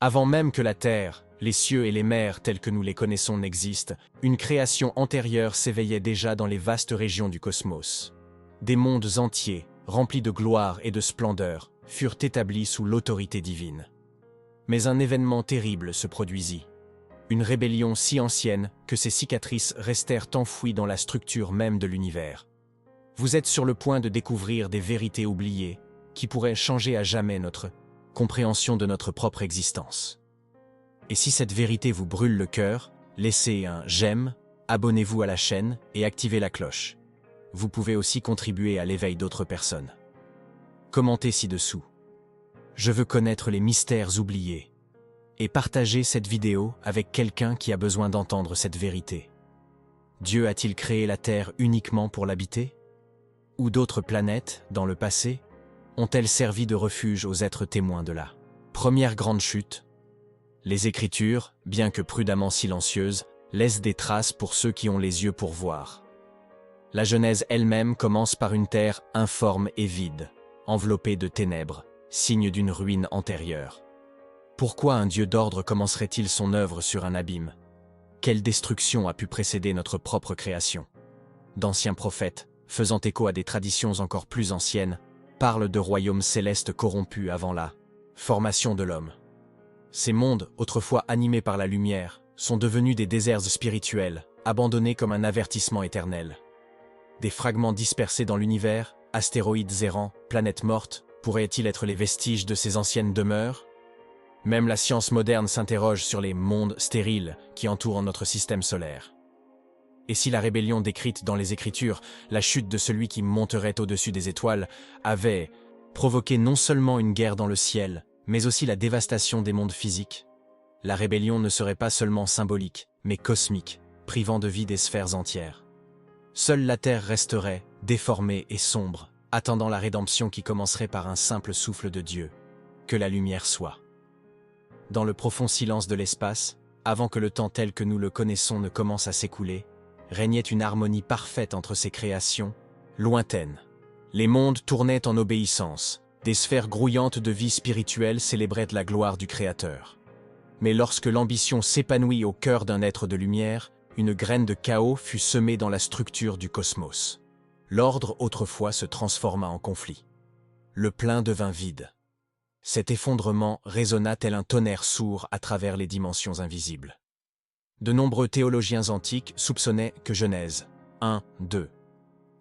Avant même que la terre, les cieux et les mers tels que nous les connaissons n'existent, une création antérieure s'éveillait déjà dans les vastes régions du cosmos. Des mondes entiers, remplis de gloire et de splendeur, furent établis sous l'autorité divine. Mais un événement terrible se produisit. Une rébellion si ancienne que ses cicatrices restèrent enfouies dans la structure même de l'univers. Vous êtes sur le point de découvrir des vérités oubliées qui pourraient changer à jamais notre compréhension de notre propre existence. Et si cette vérité vous brûle le cœur, laissez un j'aime, abonnez-vous à la chaîne et activez la cloche. Vous pouvez aussi contribuer à l'éveil d'autres personnes. Commentez ci-dessous. Je veux connaître les mystères oubliés. Et partagez cette vidéo avec quelqu'un qui a besoin d'entendre cette vérité. Dieu a-t-il créé la Terre uniquement pour l'habiter? Ou d'autres planètes, dans le passé, ont-elles servi de refuge aux êtres témoins de la première grande chute? Les Écritures, bien que prudemment silencieuses, laissent des traces pour ceux qui ont les yeux pour voir. La Genèse elle-même commence par une terre informe et vide, enveloppée de ténèbres, signe d'une ruine antérieure. Pourquoi un Dieu d'ordre commencerait-il son œuvre sur un abîme? Quelle destruction a pu précéder notre propre création? D'anciens prophètes, faisant écho à des traditions encore plus anciennes, parlent de royaumes célestes corrompus avant la formation de l'homme. Ces mondes, autrefois animés par la lumière, sont devenus des déserts spirituels, abandonnés comme un avertissement éternel. Des fragments dispersés dans l'univers, astéroïdes errants, planètes mortes, pourraient-ils être les vestiges de ces anciennes demeures? Même la science moderne s'interroge sur les mondes stériles qui entourent notre système solaire. Et si la rébellion décrite dans les Écritures, la chute de celui qui monterait au-dessus des étoiles, avait provoqué non seulement une guerre dans le ciel, mais aussi la dévastation des mondes physiques? La rébellion ne serait pas seulement symbolique, mais cosmique, privant de vie des sphères entières. Seule la Terre resterait, déformée et sombre, attendant la rédemption qui commencerait par un simple souffle de Dieu. Que la lumière soit. Dans le profond silence de l'espace, avant que le temps tel que nous le connaissons ne commence à s'écouler, régnait une harmonie parfaite entre ces créations, lointaines. Les mondes tournaient en obéissance, des sphères grouillantes de vie spirituelle célébraient la gloire du Créateur. Mais lorsque l'ambition s'épanouit au cœur d'un être de lumière, une graine de chaos fut semée dans la structure du cosmos. L'ordre autrefois se transforma en conflit. Le plein devint vide. Cet effondrement résonna tel un tonnerre sourd à travers les dimensions invisibles. De nombreux théologiens antiques soupçonnaient que Genèse 1, 2.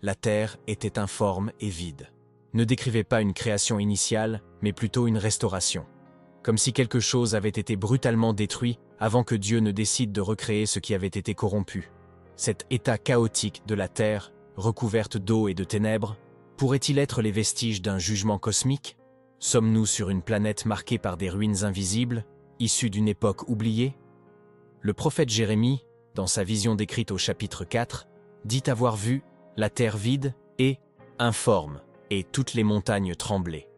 La terre était informe et vide. Ne décrivait pas une création initiale, mais plutôt une restauration. Comme si quelque chose avait été brutalement détruit avant que Dieu ne décide de recréer ce qui avait été corrompu. Cet état chaotique de la terre, recouverte d'eau et de ténèbres, pourrait-il être les vestiges d'un jugement cosmique? Sommes-nous sur une planète marquée par des ruines invisibles, issues d'une époque oubliée? Le prophète Jérémie, dans sa vision décrite au chapitre 4, dit avoir vu la terre vide et informe, et toutes les montagnes tremblaient.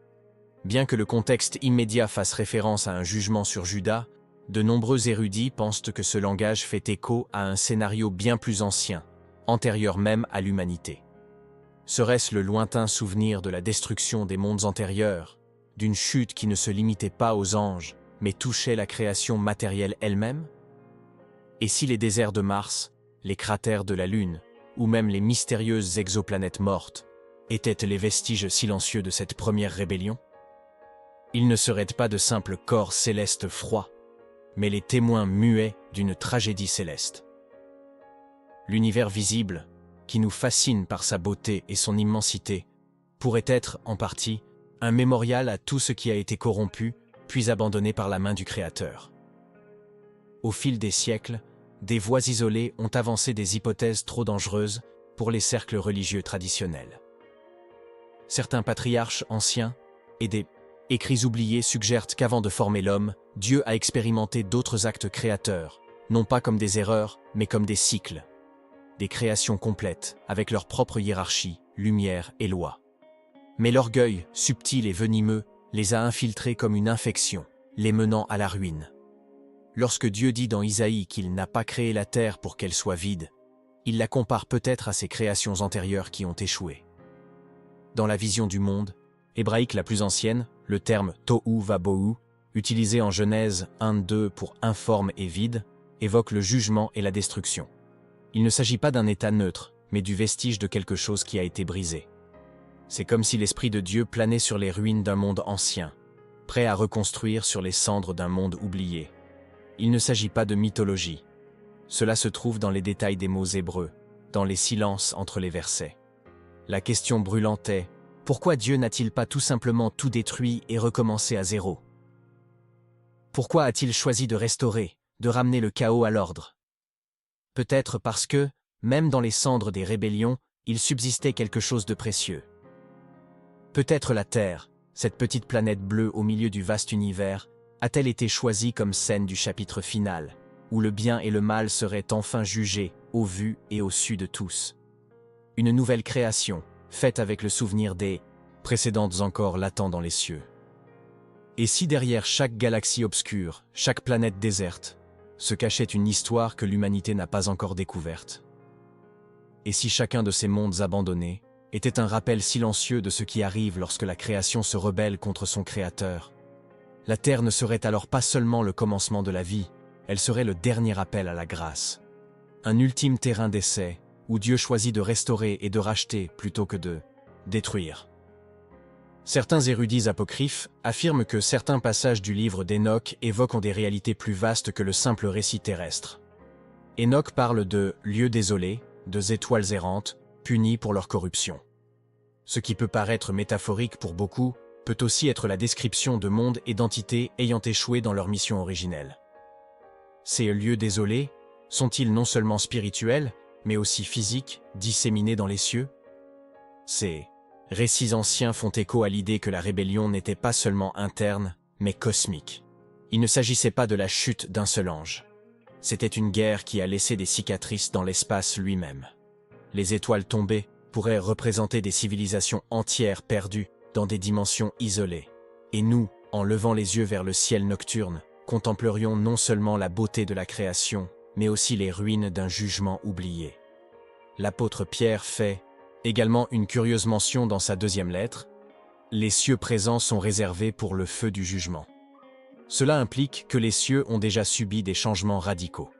Bien que le contexte immédiat fasse référence à un jugement sur Juda, de nombreux érudits pensent que ce langage fait écho à un scénario bien plus ancien, antérieur même à l'humanité. Serait-ce le lointain souvenir de la destruction des mondes antérieurs, d'une chute qui ne se limitait pas aux anges, mais touchait la création matérielle elle-même? Et si les déserts de Mars, les cratères de la Lune, ou même les mystérieuses exoplanètes mortes, étaient les vestiges silencieux de cette première rébellion? Ils ne seraient pas de simples corps célestes froids, mais les témoins muets d'une tragédie céleste. L'univers visible, qui nous fascine par sa beauté et son immensité, pourrait être, en partie, un mémorial à tout ce qui a été corrompu, puis abandonné par la main du Créateur. Au fil des siècles, des voix isolées ont avancé des hypothèses trop dangereuses pour les cercles religieux traditionnels. Certains patriarches anciens et des écrits oubliés suggèrent qu'avant de former l'homme, Dieu a expérimenté d'autres actes créateurs, non pas comme des erreurs, mais comme des cycles. Des créations complètes, avec leur propre hiérarchie, lumière et loi. Mais l'orgueil, subtil et venimeux, les a infiltrés comme une infection, les menant à la ruine. Lorsque Dieu dit dans Isaïe qu'il n'a pas créé la terre pour qu'elle soit vide, il la compare peut-être à ses créations antérieures qui ont échoué. Dans la vision du monde, hébraïque la plus ancienne, le terme tohu vabohu utilisé en Genèse 1-2 pour informe et vide, évoque le jugement et la destruction. Il ne s'agit pas d'un état neutre, mais du vestige de quelque chose qui a été brisé. C'est comme si l'Esprit de Dieu planait sur les ruines d'un monde ancien, prêt à reconstruire sur les cendres d'un monde oublié. Il ne s'agit pas de mythologie. Cela se trouve dans les détails des mots hébreux, dans les silences entre les versets. La question brûlante est, pourquoi Dieu n'a-t-il pas tout simplement tout détruit et recommencé à zéro? Pourquoi a-t-il choisi de restaurer, de ramener le chaos à l'ordre? Peut-être parce que, même dans les cendres des rébellions, il subsistait quelque chose de précieux. Peut-être la Terre, cette petite planète bleue au milieu du vaste univers, a-t-elle été choisie comme scène du chapitre final, où le bien et le mal seraient enfin jugés, au vu et au su de tous. Une nouvelle création, faite avec le souvenir des précédentes encore latents dans les cieux. Et si derrière chaque galaxie obscure, chaque planète déserte, se cachait une histoire que l'humanité n'a pas encore découverte? Et si chacun de ces mondes abandonnés était un rappel silencieux de ce qui arrive lorsque la création se rebelle contre son créateur? La Terre ne serait alors pas seulement le commencement de la vie, elle serait le dernier appel à la grâce. Un ultime terrain d'essai, où Dieu choisit de restaurer et de racheter plutôt que de détruire. Certains érudits apocryphes affirment que certains passages du livre d'Enoch évoquent des réalités plus vastes que le simple récit terrestre. Enoch parle de lieux désolés, de étoiles errantes, punies pour leur corruption. Ce qui peut paraître métaphorique pour beaucoup, peut aussi être la description de mondes et d'entités ayant échoué dans leur mission originelle. Ces lieux désolés sont-ils non seulement spirituels, mais aussi physiques, disséminés dans les cieux? Ces récits anciens font écho à l'idée que la rébellion n'était pas seulement interne, mais cosmique. Il ne s'agissait pas de la chute d'un seul ange. C'était une guerre qui a laissé des cicatrices dans l'espace lui-même. Les étoiles tombées pourraient représenter des civilisations entières perdues dans des dimensions isolées. Et nous, en levant les yeux vers le ciel nocturne, contemplerions non seulement la beauté de la création, mais aussi les ruines d'un jugement oublié. L'apôtre Pierre fait également une curieuse mention dans sa deuxième lettre. Les cieux présents sont réservés pour le feu du jugement. Cela implique que les cieux ont déjà subi des changements radicaux.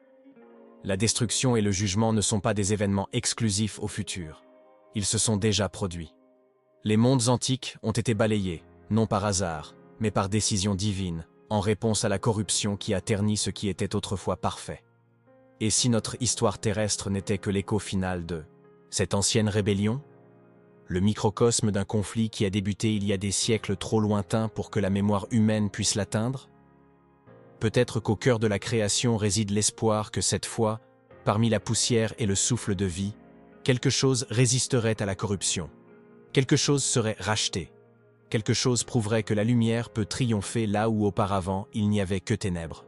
La destruction et le jugement ne sont pas des événements exclusifs au futur. Ils se sont déjà produits. Les mondes antiques ont été balayés, non par hasard, mais par décision divine, en réponse à la corruption qui a terni ce qui était autrefois parfait. Et si notre histoire terrestre n'était que l'écho final de cette ancienne rébellion? Le microcosme d'un conflit qui a débuté il y a des siècles trop lointains pour que la mémoire humaine puisse l'atteindre? Peut-être qu'au cœur de la création réside l'espoir que cette fois, parmi la poussière et le souffle de vie, quelque chose résisterait à la corruption. Quelque chose serait racheté. Quelque chose prouverait que la lumière peut triompher là où auparavant il n'y avait que ténèbres.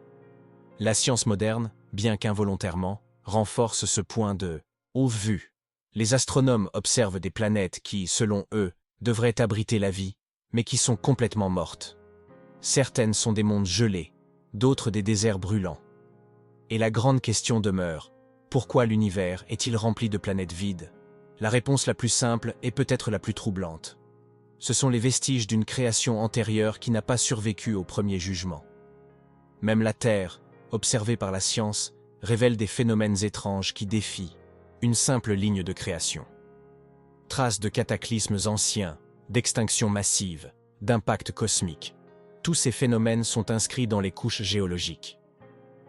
La science moderne, bien qu'involontairement, renforce ce point de « haute vue ». Les astronomes observent des planètes qui, selon eux, devraient abriter la vie, mais qui sont complètement mortes. Certaines sont des mondes gelés, d'autres des déserts brûlants. Et la grande question demeure, pourquoi l'univers est-il rempli de planètes vides? La réponse la plus simple est peut-être la plus troublante. Ce sont les vestiges d'une création antérieure qui n'a pas survécu au premier jugement. Même la Terre, observée par la science, révèle des phénomènes étranges qui défient une simple ligne de création. Traces de cataclysmes anciens, d'extinctions massives, d'impacts cosmiques. Tous ces phénomènes sont inscrits dans les couches géologiques.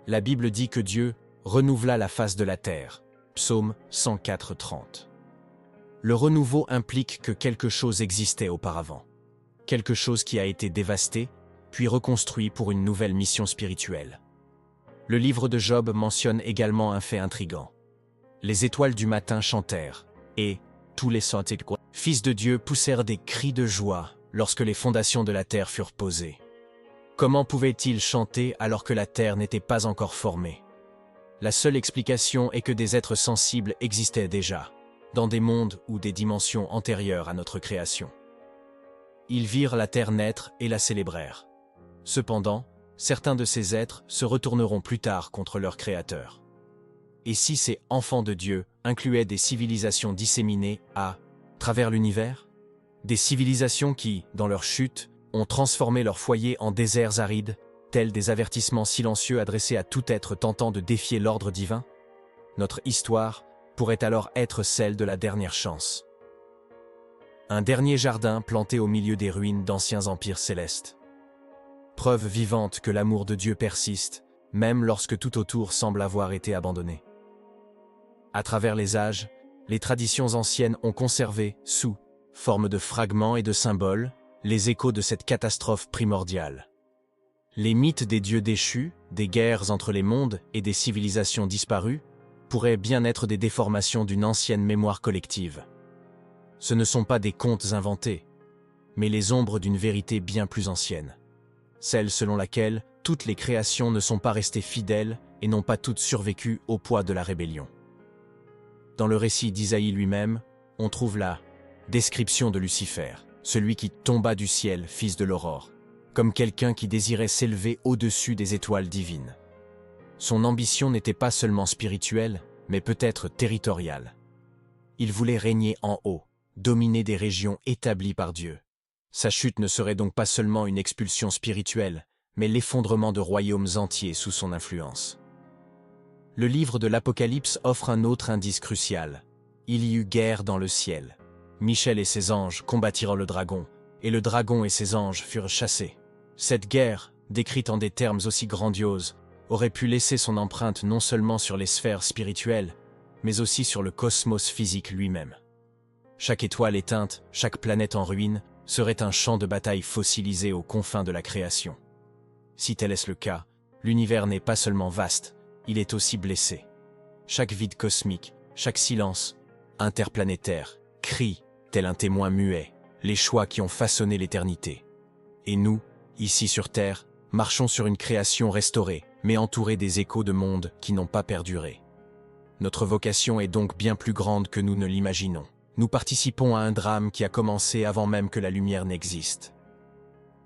La Bible dit que Dieu renouvela la face de la terre. Psaume 104:30. Le renouveau implique que quelque chose existait auparavant. Quelque chose qui a été dévasté, puis reconstruit pour une nouvelle mission spirituelle. Le livre de Job mentionne également un fait intrigant. Les étoiles du matin chantèrent, et tous les fils de Dieu poussèrent des cris de joie lorsque les fondations de la terre furent posées. Comment pouvaient-ils chanter alors que la terre n'était pas encore formée? La seule explication est que des êtres sensibles existaient déjà, dans des mondes ou des dimensions antérieures à notre création. Ils virent la terre naître et la célébrèrent. Cependant, certains de ces êtres se retourneront plus tard contre leur Créateur. Et si ces enfants de Dieu incluaient des civilisations disséminées à travers l'univers? Des civilisations qui, dans leur chute, ont transformé leurs foyers en déserts arides, tels des avertissements silencieux adressés à tout être tentant de défier l'ordre divin? Notre histoire pourrait alors être celle de la dernière chance. Un dernier jardin planté au milieu des ruines d'anciens empires célestes. Preuve vivante que l'amour de Dieu persiste, même lorsque tout autour semble avoir été abandonné. À travers les âges, les traditions anciennes ont conservé, sous forme de fragments et de symboles, les échos de cette catastrophe primordiale. Les mythes des dieux déchus, des guerres entre les mondes et des civilisations disparues pourraient bien être des déformations d'une ancienne mémoire collective. Ce ne sont pas des contes inventés, mais les ombres d'une vérité bien plus ancienne. Celle selon laquelle toutes les créations ne sont pas restées fidèles et n'ont pas toutes survécu au poids de la rébellion. Dans le récit d'Isaïe lui-même, on trouve la description de Lucifer, celui qui tomba du ciel, fils de l'aurore, comme quelqu'un qui désirait s'élever au-dessus des étoiles divines. Son ambition n'était pas seulement spirituelle, mais peut-être territoriale. Il voulait régner en haut, dominer des régions établies par Dieu. Sa chute ne serait donc pas seulement une expulsion spirituelle, mais l'effondrement de royaumes entiers sous son influence. Le livre de l'Apocalypse offre un autre indice crucial. Il y eut guerre dans le ciel. Michel et ses anges combattirent le dragon, et le dragon et ses anges furent chassés. Cette guerre, décrite en des termes aussi grandioses, aurait pu laisser son empreinte non seulement sur les sphères spirituelles, mais aussi sur le cosmos physique lui-même. Chaque étoile éteinte, chaque planète en ruine, serait un champ de bataille fossilisé aux confins de la création. Si tel est le cas, l'univers n'est pas seulement vaste, il est aussi blessé. Chaque vide cosmique, chaque silence interplanétaire, crie, tel un témoin muet, les choix qui ont façonné l'éternité. Et nous, ici sur Terre, marchons sur une création restaurée, mais entourée des échos de mondes qui n'ont pas perduré. Notre vocation est donc bien plus grande que nous ne l'imaginons. Nous participons à un drame qui a commencé avant même que la lumière n'existe.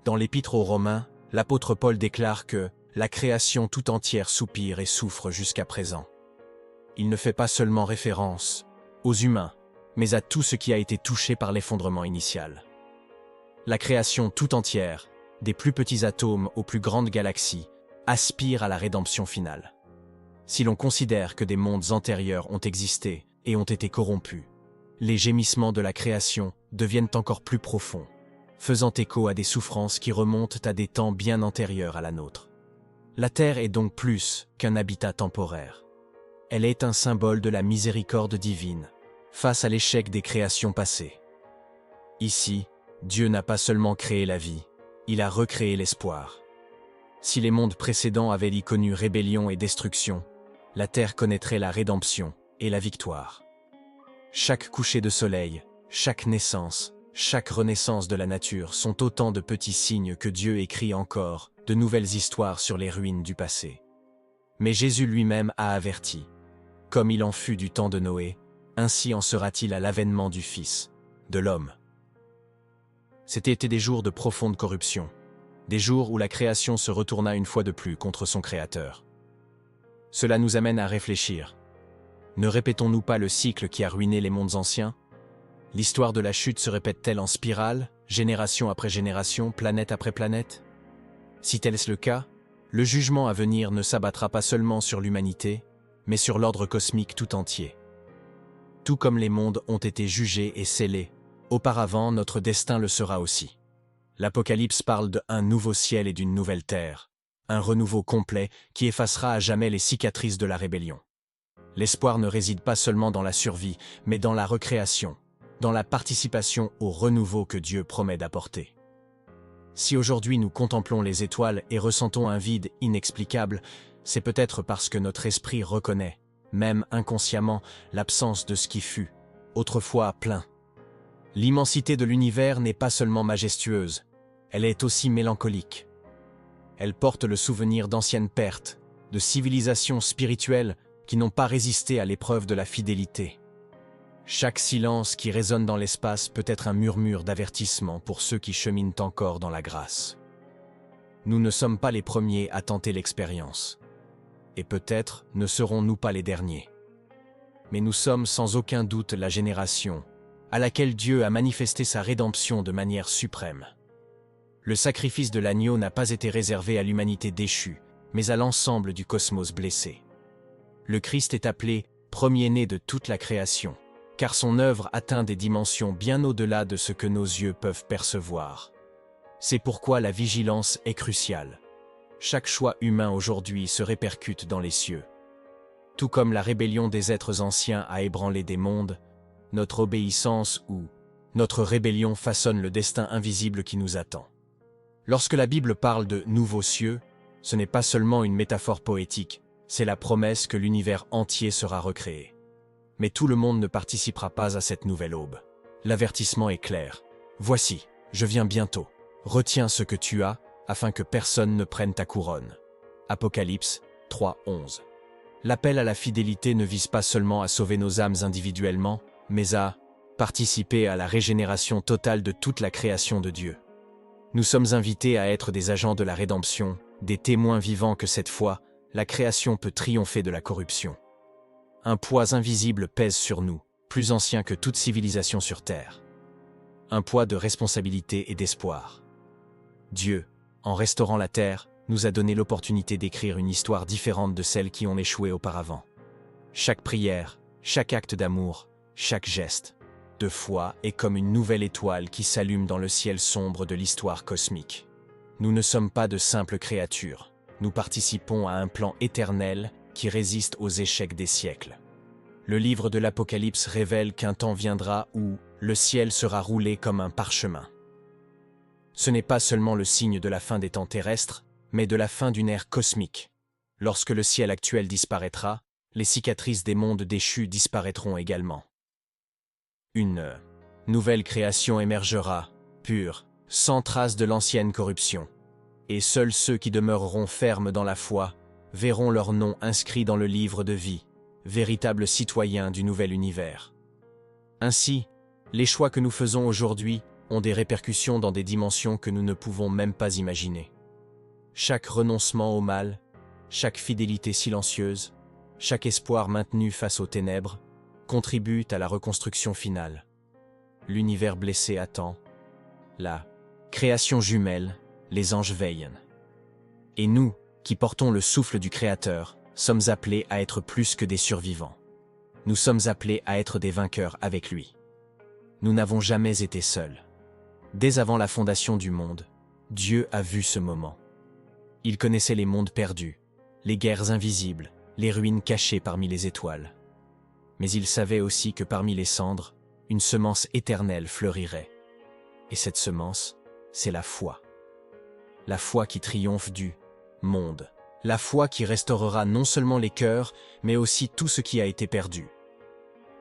Dans l'Épître aux Romains, l'apôtre Paul déclare que la création tout entière soupire et souffre jusqu'à présent. Il ne fait pas seulement référence aux humains, mais à tout ce qui a été touché par l'effondrement initial. La création tout entière, des plus petits atomes aux plus grandes galaxies, aspire à la rédemption finale. Si l'on considère que des mondes antérieurs ont existé et ont été corrompus, les gémissements de la création deviennent encore plus profonds, faisant écho à des souffrances qui remontent à des temps bien antérieurs à la nôtre. La Terre est donc plus qu'un habitat temporaire. Elle est un symbole de la miséricorde divine, face à l'échec des créations passées. Ici, Dieu n'a pas seulement créé la vie, il a recréé l'espoir. Si les mondes précédents avaient connu rébellion et destruction, la Terre connaîtrait la rédemption et la victoire. Chaque coucher de soleil, chaque naissance, chaque renaissance de la nature sont autant de petits signes que Dieu écrit encore de nouvelles histoires sur les ruines du passé. Mais Jésus lui-même a averti. Comme il en fut du temps de Noé, ainsi en sera-t-il à l'avènement du Fils de l'homme. C'étaient des jours de profonde corruption, des jours où la création se retourna une fois de plus contre son Créateur. Cela nous amène à réfléchir. Ne répétons-nous pas le cycle qui a ruiné les mondes anciens? L'histoire de la chute se répète-t-elle en spirale, génération après génération, planète après planète? Si tel est le cas, le jugement à venir ne s'abattra pas seulement sur l'humanité, mais sur l'ordre cosmique tout entier. Tout comme les mondes ont été jugés et scellés, auparavant notre destin le sera aussi. L'Apocalypse parle d'un nouveau ciel et d'une nouvelle terre, un renouveau complet qui effacera à jamais les cicatrices de la rébellion. L'espoir ne réside pas seulement dans la survie, mais dans la recréation, dans la participation au renouveau que Dieu promet d'apporter. Si aujourd'hui nous contemplons les étoiles et ressentons un vide inexplicable, c'est peut-être parce que notre esprit reconnaît, même inconsciemment, l'absence de ce qui fut, autrefois plein. L'immensité de l'univers n'est pas seulement majestueuse, elle est aussi mélancolique. Elle porte le souvenir d'anciennes pertes, de civilisations spirituelles qui n'ont pas résisté à l'épreuve de la fidélité. Chaque silence qui résonne dans l'espace peut être un murmure d'avertissement pour ceux qui cheminent encore dans la grâce. Nous ne sommes pas les premiers à tenter l'expérience. Et peut-être ne serons-nous pas les derniers. Mais nous sommes sans aucun doute la génération à laquelle Dieu a manifesté sa rédemption de manière suprême. Le sacrifice de l'agneau n'a pas été réservé à l'humanité déchue, mais à l'ensemble du cosmos blessé. Le Christ est appelé premier-né de toute la création, car son œuvre atteint des dimensions bien au-delà de ce que nos yeux peuvent percevoir. C'est pourquoi la vigilance est cruciale. Chaque choix humain aujourd'hui se répercute dans les cieux. Tout comme la rébellion des êtres anciens a ébranlé des mondes, notre obéissance ou notre rébellion façonne le destin invisible qui nous attend. Lorsque la Bible parle de « nouveaux cieux », ce n'est pas seulement une métaphore poétique, c'est la promesse que l'univers entier sera recréé. Mais tout le monde ne participera pas à cette nouvelle aube. L'avertissement est clair. « Voici, je viens bientôt. Retiens ce que tu as, afin que personne ne prenne ta couronne. » Apocalypse 3:11. L'appel à la fidélité ne vise pas seulement à sauver nos âmes individuellement, mais à participer à la régénération totale de toute la création de Dieu. Nous sommes invités à être des agents de la rédemption, des témoins vivants que cette fois, la création peut triompher de la corruption. Un poids invisible pèse sur nous, plus ancien que toute civilisation sur Terre. Un poids de responsabilité et d'espoir. Dieu, en restaurant la Terre, nous a donné l'opportunité d'écrire une histoire différente de celles qui ont échoué auparavant. Chaque prière, chaque acte d'amour, chaque geste de foi est comme une nouvelle étoile qui s'allume dans le ciel sombre de l'histoire cosmique. Nous ne sommes pas de simples créatures, nous participons à un plan éternel qui résiste aux échecs des siècles. Le livre de l'Apocalypse révèle qu'un temps viendra où le ciel sera roulé comme un parchemin. Ce n'est pas seulement le signe de la fin des temps terrestres, mais de la fin d'une ère cosmique. Lorsque le ciel actuel disparaîtra, les cicatrices des mondes déchus disparaîtront également. Une nouvelle création émergera, pure, sans trace de l'ancienne corruption. Et seuls ceux qui demeureront fermes dans la foi verront leur nom inscrit dans le livre de vie, véritables citoyens du nouvel univers. Ainsi, les choix que nous faisons aujourd'hui ont des répercussions dans des dimensions que nous ne pouvons même pas imaginer. Chaque renoncement au mal, chaque fidélité silencieuse, chaque espoir maintenu face aux ténèbres, contribuent à la reconstruction finale. L'univers blessé attend. La création jumelle, les anges veillent. Et nous, qui portons le souffle du Créateur, sommes appelés à être plus que des survivants. Nous sommes appelés à être des vainqueurs avec lui. Nous n'avons jamais été seuls. Dès avant la fondation du monde, Dieu a vu ce moment. Il connaissait les mondes perdus, les guerres invisibles, les ruines cachées parmi les étoiles. Mais il savait aussi que parmi les cendres, une semence éternelle fleurirait. Et cette semence, c'est la foi. La foi qui triomphe du monde. La foi qui restaurera non seulement les cœurs, mais aussi tout ce qui a été perdu.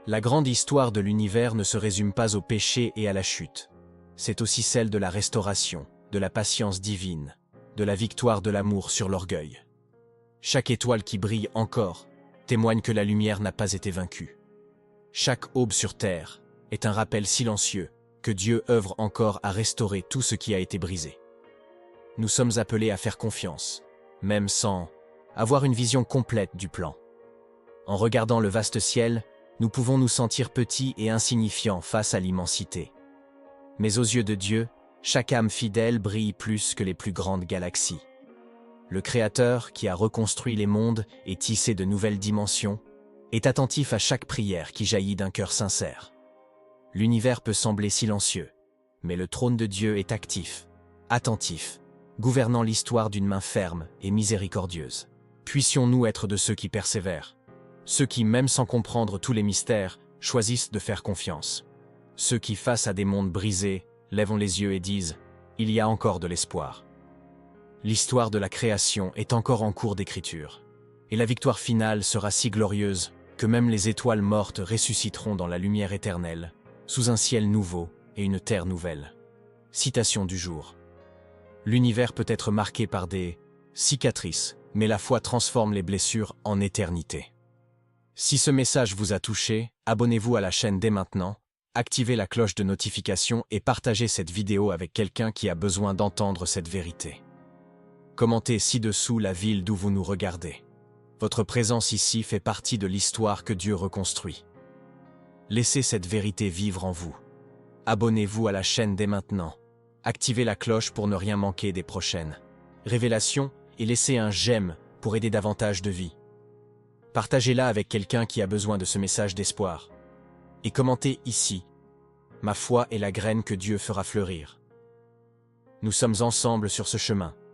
La grande histoire de l'univers ne se résume pas au péché et à la chute. C'est aussi celle de la restauration, de la patience divine, de la victoire de l'amour sur l'orgueil. Chaque étoile qui brille encore témoigne que la lumière n'a pas été vaincue. Chaque aube sur terre est un rappel silencieux que Dieu œuvre encore à restaurer tout ce qui a été brisé. Nous sommes appelés à faire confiance, même sans avoir une vision complète du plan. En regardant le vaste ciel, nous pouvons nous sentir petits et insignifiants face à l'immensité. Mais aux yeux de Dieu, chaque âme fidèle brille plus que les plus grandes galaxies. Le Créateur, qui a reconstruit les mondes et tissé de nouvelles dimensions, est attentif à chaque prière qui jaillit d'un cœur sincère. L'univers peut sembler silencieux, mais le trône de Dieu est actif, attentif, gouvernant l'histoire d'une main ferme et miséricordieuse. Puissions-nous être de ceux qui persévèrent, ceux qui, même sans comprendre tous les mystères, choisissent de faire confiance, ceux qui, face à des mondes brisés, lèvent les yeux et disent « Il y a encore de l'espoir ». L'histoire de la création est encore en cours d'écriture, et la victoire finale sera si glorieuse que même les étoiles mortes ressusciteront dans la lumière éternelle, sous un ciel nouveau et une terre nouvelle. Citation du jour. L'univers peut être marqué par des cicatrices, mais la foi transforme les blessures en éternité. Si ce message vous a touché, abonnez-vous à la chaîne dès maintenant, activez la cloche de notification et partagez cette vidéo avec quelqu'un qui a besoin d'entendre cette vérité. Commentez ci-dessous la ville d'où vous nous regardez. Votre présence ici fait partie de l'histoire que Dieu reconstruit. Laissez cette vérité vivre en vous. Abonnez-vous à la chaîne dès maintenant. activez la cloche pour ne rien manquer des prochaines révélations et laissez un j'aime pour aider davantage de vies. Partagez-la avec quelqu'un qui a besoin de ce message d'espoir. Et commentez ici. Ma foi est la graine que Dieu fera fleurir. Nous sommes ensemble sur ce chemin.